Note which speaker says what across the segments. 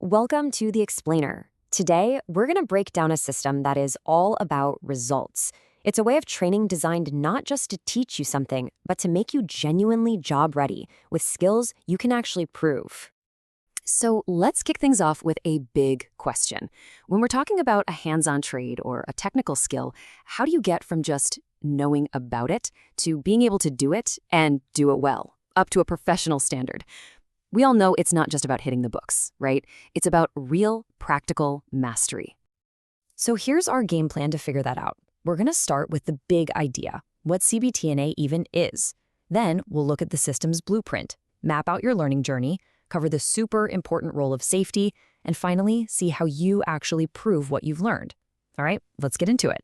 Speaker 1: Welcome to The Explainer. Today, we're going to break down a system that is all about results. It's a way of training designed not just to teach you something, but to make you genuinely job ready with skills you can actually prove. So let's kick things off with a big question. When we're talking about a hands-on trade or a technical skill, how do you get from just knowing about it to being able to do it and do it well, up to a professional standard? We all know it's not just about hitting the books, right? It's about real, practical mastery. So here's our game plan to figure that out. We're going to start with the big idea, what CBT&A even is. Then we'll look at the system's blueprint, map out your learning journey, cover the super important role of safety, and finally see how you actually prove what you've learned. All right, let's get into it.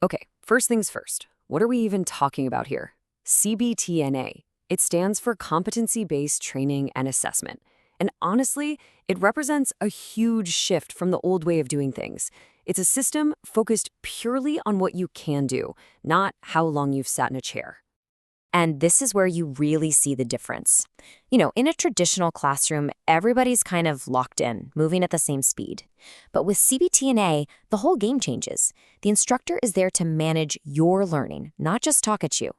Speaker 1: Okay, first things first. What are we even talking about here? CBT&A. It stands for Competency-Based Training and Assessment. And honestly, it represents a huge shift from the old way of doing things. It's a system focused purely on what you can do, not how long you've sat in a chair. And this is where you really see the difference. In a traditional classroom, everybody's kind of locked in, moving at the same speed. But with CBT&A, the whole game changes. The instructor is there to manage your learning, not just talk at you.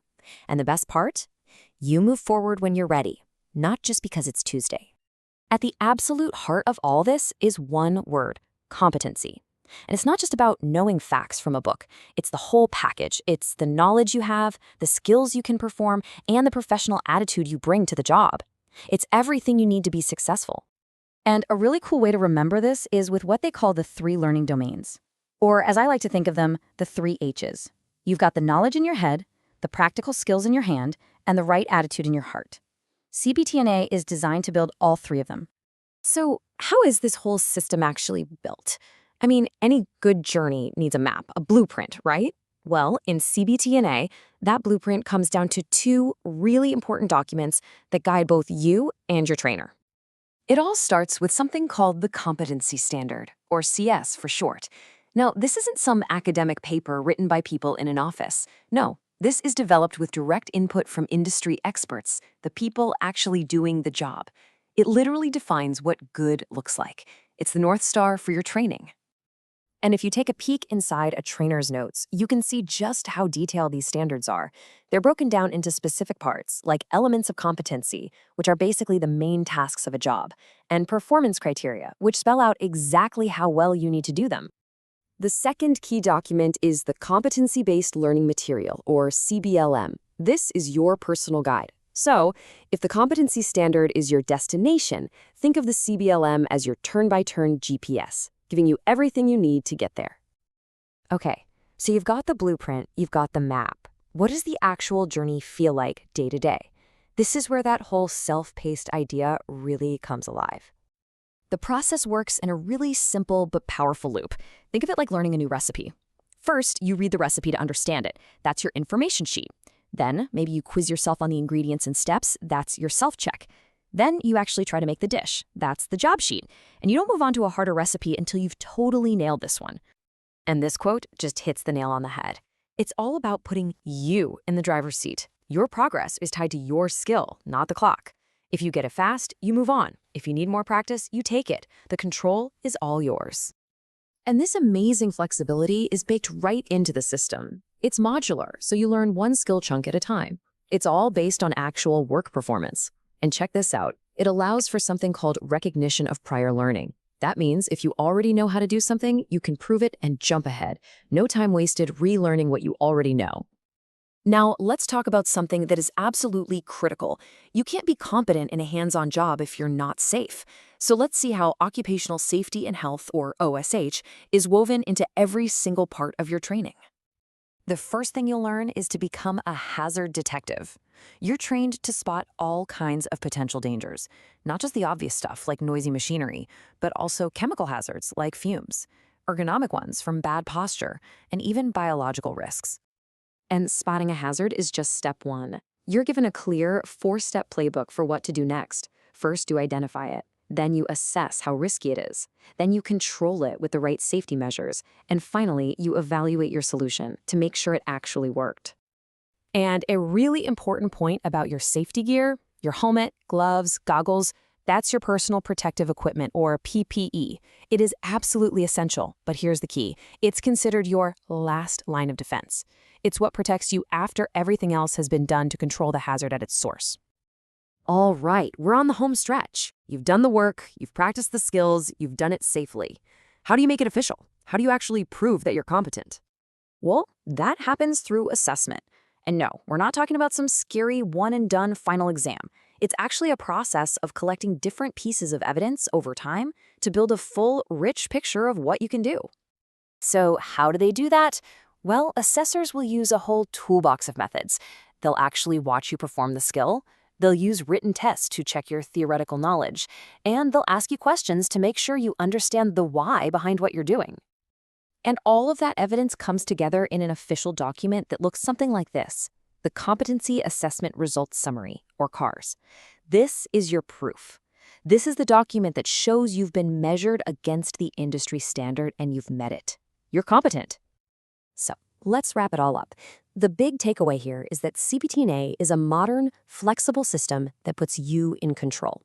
Speaker 1: And the best part? You move forward when you're ready, not just because it's Tuesday. At the absolute heart of all this is one word: competency. And it's not just about knowing facts from a book. It's the whole package. It's the knowledge you have, the skills you can perform, and the professional attitude you bring to the job. It's everything you need to be successful. And a really cool way to remember this is with what they call the 3 learning domains. Or, as I like to think of them, the 3 H's. You've got the knowledge in your head, the practical skills in your hand, and the right attitude in your heart. CBT&A is designed to build all 3 of them. So how is this whole system actually built? I mean, any good journey needs a map, a blueprint, right? Well, in CBT&A, that blueprint comes down to 2 really important documents that guide both you and your trainer. It all starts with something called the Competency Standard, or CS for short. Now, this isn't some academic paper written by people in an office. No. This is developed with direct input from industry experts, the people actually doing the job. It literally defines what good looks like. It's the North Star for your training. And if you take a peek inside a trainer's notes, you can see just how detailed these standards are. They're broken down into specific parts, like elements of competency, which are basically the main tasks of a job, and performance criteria, which spell out exactly how well you need to do them. The second key document is the Competency-Based Learning Material, or CBLM. This is your personal guide. So, if the competency standard is your destination, think of the CBLM as your turn-by-turn GPS, giving you everything you need to get there. Okay, so you've got the blueprint, you've got the map. What does the actual journey feel like day to day? This is where that whole self-paced idea really comes alive. The process works in a really simple but powerful loop. Think of it like learning a new recipe. First, you read the recipe to understand it. That's your information sheet. Then, maybe you quiz yourself on the ingredients and steps. That's your self-check. Then you actually try to make the dish. That's the job sheet. And you don't move on to a harder recipe until you've totally nailed this one. And this quote just hits the nail on the head. It's all about putting you in the driver's seat. Your progress is tied to your skill, not the clock. If you get it fast, you move on. If you need more practice, you take it. The control is all yours. And this amazing flexibility is baked right into the system. It's modular, so you learn one skill chunk at a time. It's all based on actual work performance. And check this out. It allows for something called recognition of prior learning. That means if you already know how to do something, you can prove it and jump ahead. No time wasted relearning what you already know. Now, let's talk about something that is absolutely critical. You can't be competent in a hands-on job if you're not safe. So let's see how occupational safety and health, or OSH, is woven into every single part of your training. The first thing you'll learn is to become a hazard detective. You're trained to spot all kinds of potential dangers, not just the obvious stuff like noisy machinery, but also chemical hazards like fumes, ergonomic ones from bad posture, and even biological risks. And spotting a hazard is just step 1. You're given a clear 4-step playbook for what to do next. First, you identify it. Then you assess how risky it is. Then you control it with the right safety measures. And finally, you evaluate your solution to make sure it actually worked. And a really important point about your safety gear, your helmet, gloves, goggles,
Speaker 2: That's your personal protective equipment, or PPE. It is absolutely essential, but here's the key. It's considered your last line of defense. It's what protects you after everything else has been done to control the hazard at its source.
Speaker 1: All right, we're on the home stretch. You've done the work, you've practiced the skills, you've done it safely. How do you make it official? How do you actually prove that you're competent?
Speaker 3: Well, that happens through assessment. And no, we're not talking about some scary one-and-done final exam. It's actually a process of collecting different pieces of evidence over time to build a full, rich picture of what you can do. So how do they do that? Well, assessors will use a whole toolbox of methods. They'll actually watch you perform the skill. They'll use written tests to check your theoretical knowledge. And they'll ask you questions to make sure you understand the why behind what you're doing. And all of that evidence comes together in an official document that looks something like this: the Competency Assessment Results Summary, or CARS. This is your proof. This is the document that shows you've been measured against the industry standard and you've met it. You're competent. So let's wrap it all up. The big takeaway here is that CBT&A is a modern, flexible system that puts you in control.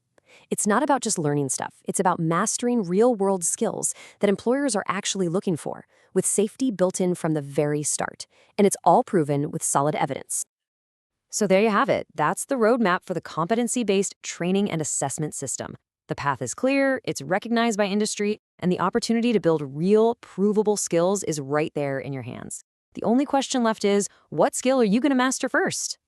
Speaker 3: It's not about just learning stuff. It's about mastering real-world skills that employers are actually looking for, with safety built in from the very start. And it's all proven with solid evidence. So there you have it. That's the roadmap for the competency-based training and assessment system. The path is clear, it's recognized by industry, and the opportunity to build real, provable skills is right there in your hands. The only question left is, what skill are you going to master first?